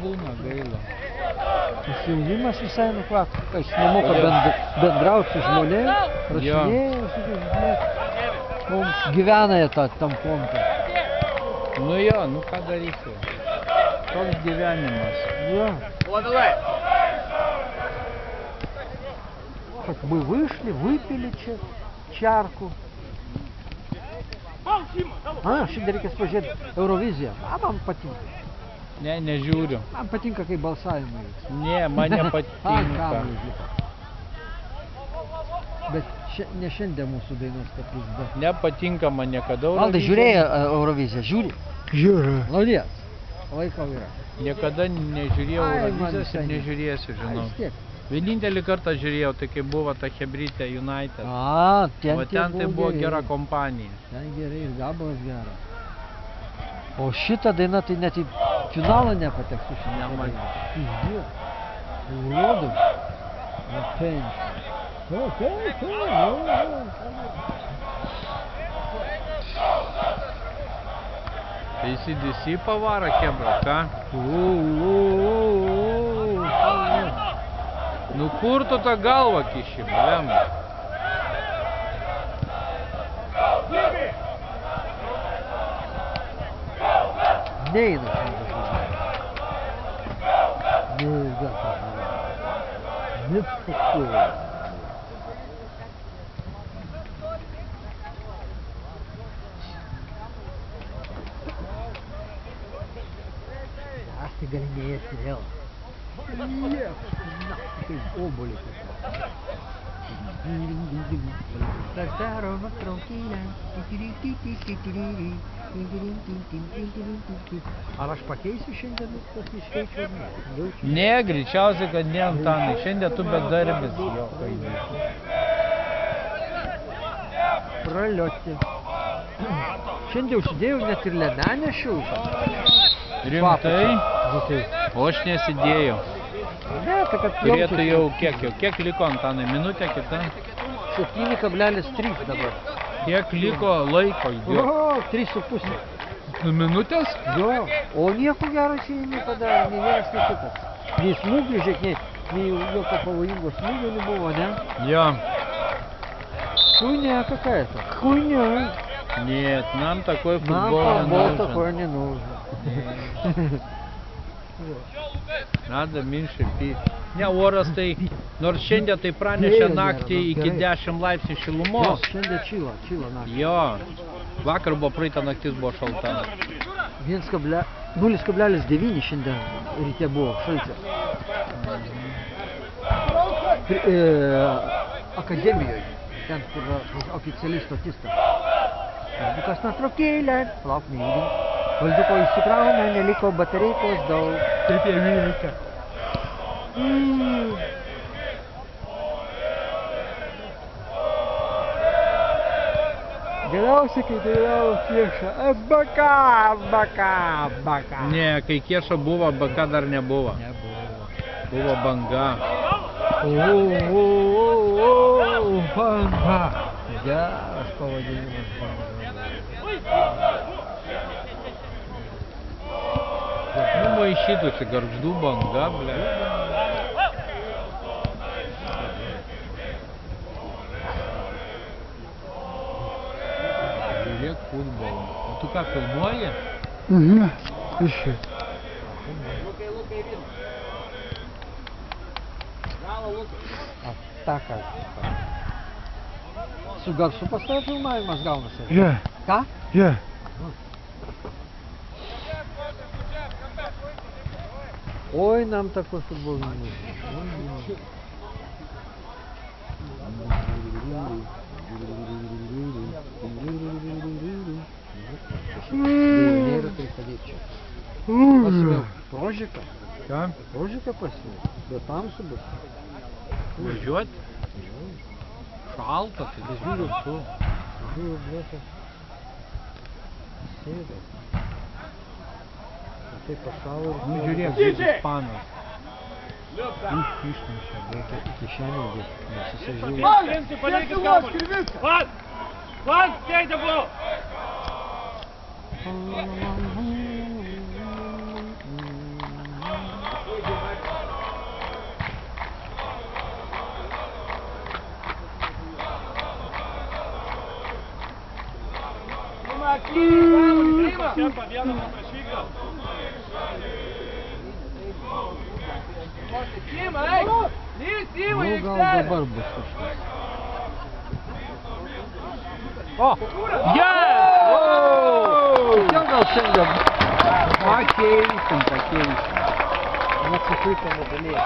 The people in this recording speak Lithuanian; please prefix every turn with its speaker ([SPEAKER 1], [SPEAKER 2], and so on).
[SPEAKER 1] Būna gaila.
[SPEAKER 2] Tas jaunimas visai nukvaks, kai jis nemoka bendrauti su žmonėm, rašinėja, mums gyvena jie tam fonte.
[SPEAKER 1] Nu jo, nu ką darysi? Toks gyvenimas.
[SPEAKER 2] Ja. Как мы вышли, выпили чарку. Šiandien reikės pažiūrėti Euroviziją. Man patinka.
[SPEAKER 1] Ne, nežiūriu.
[SPEAKER 2] Man patinka, kai balsavimai vyks.
[SPEAKER 1] Ne, man nepatinka.
[SPEAKER 2] Bet ne šiandien mūsų dainos kaprizda.
[SPEAKER 1] Nepatinka man niekada Eurovizija.
[SPEAKER 2] Valdai, žiūrėjo Euroviziją? Žiūri? Žiūriu. Laudies. Laikau yra.
[SPEAKER 1] Niekada nežiūrėjau Eurovizijos ir nežiūrėsiu, žinau. Vienintelį kartą žiūrėjau, tai kai buvo ta Hebrytė United. O ten tai buvo gera kompanija.
[SPEAKER 2] Ten gerai ir gabalas gera. O šitą dainą tai net į finalą nepateks su šitą dainą. Išdėjo. Urodai. Apenč.
[SPEAKER 1] ACDC pavara kebra, ką? Nu kur tu tą galvą kiši, blem?
[SPEAKER 2] Neina šiandien žodžiu. Nepakuoja. Aš tai galinėjasi vėl. Kaip obuolį. Ar aš pakeisiu šiandien tas iškeičiu ar ne?
[SPEAKER 1] Ne, greičiausiai, kad ne, Antanai. Šiandien tu bedarbis jo kaidai.
[SPEAKER 2] Pralioti. Šiandien užsidėjau net ir lemenę šiautą.
[SPEAKER 1] Rimtai? O aš nesidėjau.
[SPEAKER 2] Ne, tai kad
[SPEAKER 1] turėtų jau kiek liko, Antanai, minutė kita?
[SPEAKER 2] 7,3 dabar.
[SPEAKER 1] Kiek liko laiko?
[SPEAKER 2] O, 3,5.
[SPEAKER 1] Minutės?
[SPEAKER 2] Jo, o nieko gero čia nepadarė, nei vienas, nei kitas. Nei smūgių, žiūrėk, nei jokio pavojingo smūgio nebuvo, ne?
[SPEAKER 1] Jo.
[SPEAKER 2] Хуйня какая-то. Хуйня.
[SPEAKER 1] Нет, нам такой футбол
[SPEAKER 2] не нужен.
[SPEAKER 1] Нам такой не нужен. Надо меньше пить. Ne, oras tai, nors šiandien tai pranešė naktį iki 10 laipsnių šilumos.
[SPEAKER 2] Šiandien čyla naktį.
[SPEAKER 1] Jo, vakar buvo praeitą naktis buvo šalta.
[SPEAKER 2] 0,9 šiandien ryte buvo šaltis. Akademijoje, ten kur oficialiai statista. Valdukas nutraukėlė, lauk neįdink. Valduko įsikrauna, neliko batereikos daug.
[SPEAKER 1] Taip jie vyrikia.
[SPEAKER 2] Galiausiai, kai dainavo Kieša, baka.
[SPEAKER 1] Ne, kai Kieša buvo, baka dar nebuvo. Buvo banga.
[SPEAKER 2] Banga. Geras pavadinimas banga.
[SPEAKER 1] Nu, maišytųsi gargždų banga, ble. Žiūrėk futbolą. O tu ką, filmuoji?
[SPEAKER 2] Mhm, išai. Atakas. Su garsu pas tave filmavimas gaunasi?
[SPEAKER 3] Je.
[SPEAKER 2] Ką?
[SPEAKER 3] Je.
[SPEAKER 2] Ой, нам такой футбол не нужен. Dinheiro tem que fazer tchau. Pasmeu. Prožika?
[SPEAKER 1] Ką?
[SPEAKER 2] Prožika pasmeu. Bet tamsu bus.
[SPEAKER 1] Važiuot? Šalta, tai žiūriu tu.
[SPEAKER 2] Žiūriu, blėta. Sėdai. Tai pašalo ir...
[SPEAKER 1] Nu, žiūrėk, žaidžia ispanas.
[SPEAKER 2] Išnešė, blėta, į kišenį dėti. Nes jisai žiūri.
[SPEAKER 4] Palikit kamuolį. Van, sėdė buvo. Kempa vieną prieš Vygrą.
[SPEAKER 2] Nu, gal dabar bus kažkas.
[SPEAKER 1] O!
[SPEAKER 2] Jau gal šiandien.
[SPEAKER 1] Pakeisim.
[SPEAKER 2] Neatsisuko mobilėje.